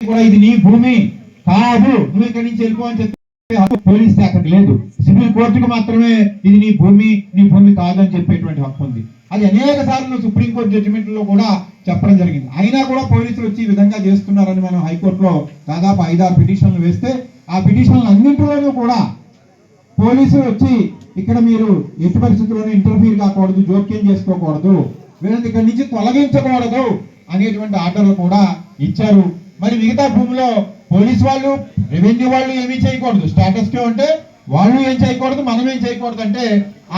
కూడా ఇది నీ భూమి కాదు, నువ్వు ఇక్కడి నుంచి వెళ్ళిపో అని చెప్పి పోలీస్ శాఖకు లేదు. సివిల్ కోర్టుకు మాత్రమే ఇది నీ భూమి కాదు అని చెప్పేటువంటి హక్కు ఉంది. అది అనేక సార్లు సుప్రీంకోర్టు జడ్జిమెంట్ లో కూడా చెప్పడం జరిగింది. అయినా కూడా పోలీసులు వచ్చి ఈ విధంగా చేస్తున్నారని మనం హైకోర్టులో దాదాపు 5-6 పిటిషన్లు వేస్తే ఆ పిటిషన్లు అన్నింటిలోనూ కూడా పోలీసులు వచ్చి ఇక్కడ మీరు ఎట్టి పరిస్థితుల్లోనూ ఇంటర్ఫీర్ కాకూడదు, జోక్యం చేసుకోకూడదు, వీళ్ళని ఇక్కడి నుంచి తొలగించకూడదు అనేటువంటి ఆర్డర్లు కూడా ఇచ్చారు. మరి మిగతా భూమిలో పోలీసు వాళ్ళు, రెవెన్యూ వాళ్ళు ఏమీ చేయకూడదు, స్టేటస్ క్యో అంటే వాళ్ళు ఏం చేయకూడదు, మనం ఏం చేయకూడదు అంటే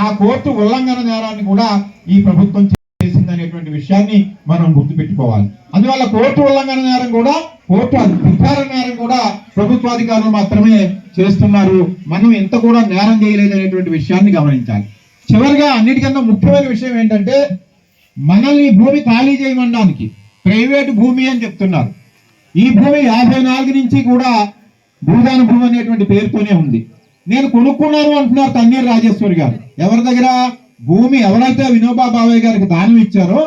ఆ కోర్టు ఉల్లంఘన నేరాన్ని కూడా ఈ ప్రభుత్వం చేసింది అనేటువంటి విషయాన్ని మనం గుర్తుపెట్టుకోవాలి. అందువల్ల కోర్టు ఉల్లంఘన నేరం కూడా, కోర్టు అధికార నేరం కూడా ప్రభుత్వాధికారులు మాత్రమే చేస్తున్నారు. మనం ఎంత కూడా నేరం చేయలేదు అనేటువంటి విషయాన్ని గమనించాలి. చివరిగా అన్నిటికన్నా ముఖ్యమైన విషయం ఏంటంటే మనల్ని భూమి ఖాళీ చేయమనడానికి ప్రైవేటు భూమి అని చెప్తున్నారు. ఈ భూమి 54 నుంచి కూడా భూదాన భూమి అనేటువంటి పేరుతోనే ఉంది. నేను కొనుక్కున్నాను అంటున్నారు తన్నీరు రాజేశ్వరి గారు. ఎవరి దగ్గర భూమి ఎవరైతే వినోబా భావే గారికి దానం ఇచ్చారో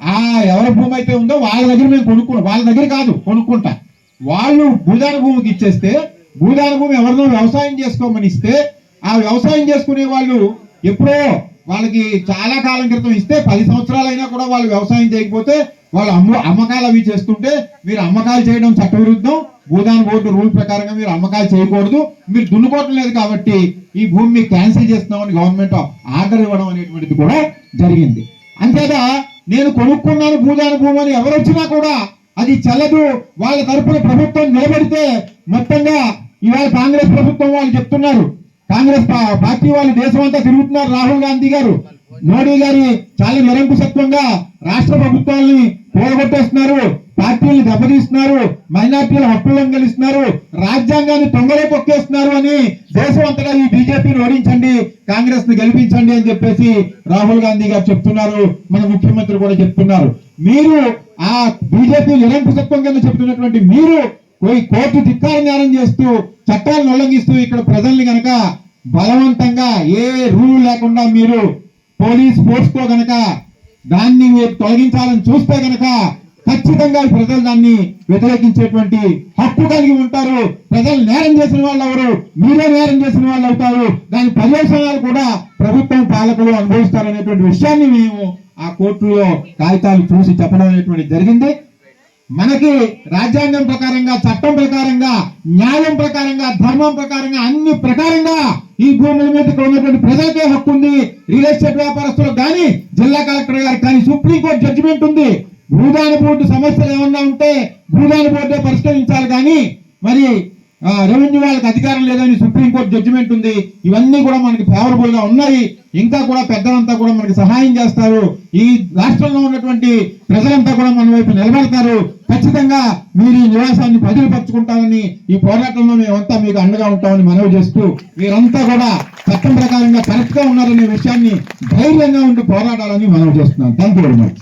ఆ ఎవరి భూమి అయితే ఉందో వాళ్ళ దగ్గర మేము కొనుక్కున్నాం. వాళ్ళ దగ్గర కాదు, కొనుక్కుంటా. వాళ్ళు భూదాన భూమికి ఇచ్చేస్తే, భూదాన భూమి ఎవరినో వ్యవసాయం చేసుకోమని ఇస్తే ఆ వ్యవసాయం చేసుకునే వాళ్ళు ఎప్పుడో వాళ్ళకి చాలా కాలం క్రితం ఇస్తే 10 సంవత్సరాలైనా కూడా వాళ్ళు వ్యవసాయం చేయకపోతే వాళ్ళు అమ్మకాలు అవి చేస్తుంటే మీరు అమ్మకాలు చేయడం చట్టవిరుద్ధం, భూదాన బోర్డు రూల్ ప్రకారంగా మీరు అమ్మకాలు చేయకూడదు, మీరు దున్నుకోవటం లేదు కాబట్టి ఈ భూమి క్యాన్సిల్ చేస్తున్నామని గవర్నమెంట్ ఆర్డర్ ఇవ్వడం అనేటువంటిది కూడా జరిగింది. అంతేగా నేను కొనుక్కున్నాను భూదాన భూమి అని ఎవరు వచ్చినా కూడా అది చెల్లదు. వాళ్ళ తరపున ప్రభుత్వం నిలబడితే మొత్తంగా ఇవాళ కాంగ్రెస్ ప్రభుత్వం వాళ్ళు చెప్తున్నారు, కాంగ్రెస్ పార్టీ వాళ్ళు దేశం అంతా తిరుగుతున్నారు. రాహుల్ గాంధీ గారు, మోడీ గారి చాలా నిరంకుశత్వంగా రాష్ట్ర ప్రభుత్వాలని కూడగొట్టేస్తున్నారు, పార్టీలను దెబ్బతీస్తున్నారు, మైనార్టీల హక్కులను గెలుస్తున్నారు, రాజ్యాంగాన్ని తొంగలో తొక్కేస్తున్నారు అని దేశం అంతగా ఈ బీజేపీని ఓడించండి, కాంగ్రెస్ ని గెలిపించండి అని చెప్పేసి రాహుల్ గాంధీ గారు చెప్తున్నారు. మన ముఖ్యమంత్రి కూడా చెప్తున్నారు. మీరు ఆ బీజేపీ నిరంకుశత్వం కింద చెప్తున్నటువంటి మీరు కోర్టు ధిక్కార న్యాయం చేస్తూ చట్టాలను ఉల్లంఘిస్తూ ఇక్కడ ప్రజల్ని గనక బలవంతంగా ఏ రూల్ లేకుండా మీరు పోలీస్ ఫోర్స్ తో గనక దాన్ని తొలగించాలని చూస్తే గనక ఖచ్చితంగా ప్రజలు దాన్ని వ్యతిరేకించేటువంటి హక్కు కలిగి ఉంటారు. ప్రజలు నేరం చేసిన వాళ్ళు ఎవరు, మీరే నేరం చేసిన వాళ్ళు అవుతారు. దాని పర్యవసానాలు కూడా ప్రభుత్వం పాలకులు అనుభవిస్తారనేటువంటి విషయాన్ని మేము ఆ కోర్టులో కాగితాలు చూసి చెప్పడం అనేటువంటి జరిగింది. మనకి రాజ్యాంగం ప్రకారంగా, చట్టం ప్రకారంగా, న్యాయం ప్రకారంగా, ధర్మం ప్రకారంగా, అన్ని ప్రకారంగా ఈ భూముల మీద ఉన్నటువంటి ప్రజలకే హక్కు ఉంది. రియల్ ఎస్టేట్ వ్యాపారస్తులకు కానీ, జిల్లా కలెక్టర్ గారికి కానీ సుప్రీంకోర్టు జడ్జిమెంట్ ఉంది. భూదాన బోర్డు సమస్యలు ఏమన్నా ఉంటే భూదాన బోర్డే పరిష్కరించాలి కానీ మరి రెవెన్యూ వాళ్ళకి అధికారం లేదని సుప్రీంకోర్టు జడ్జిమెంట్ ఉంది. ఇవన్నీ కూడా మనకి ఫేవరబుల్ గా ఉన్నాయి. ఇంకా కూడా పెద్దలంతా కూడా మనకి సహాయం చేస్తారు. ఈ రాష్ట్రంలో ఉన్నటువంటి ప్రజలంతా కూడా మన వైపు నిలబడతారు. ఖచ్చితంగా మీరు ఈ నివాసాన్ని ప్రజలుపరుచుకుంటారని ఈ పోరాటంలో మేమంతా మీకు అండగా ఉంటామని మనవి చేస్తూ మీరంతా కూడా చట్టం ప్రకారంగా కరెక్ట్ గా ఉన్నారనే విషయాన్ని ధైర్యంగా ఉండి పోరాడాలని మనవి చేస్తున్నాం. Thank you very much.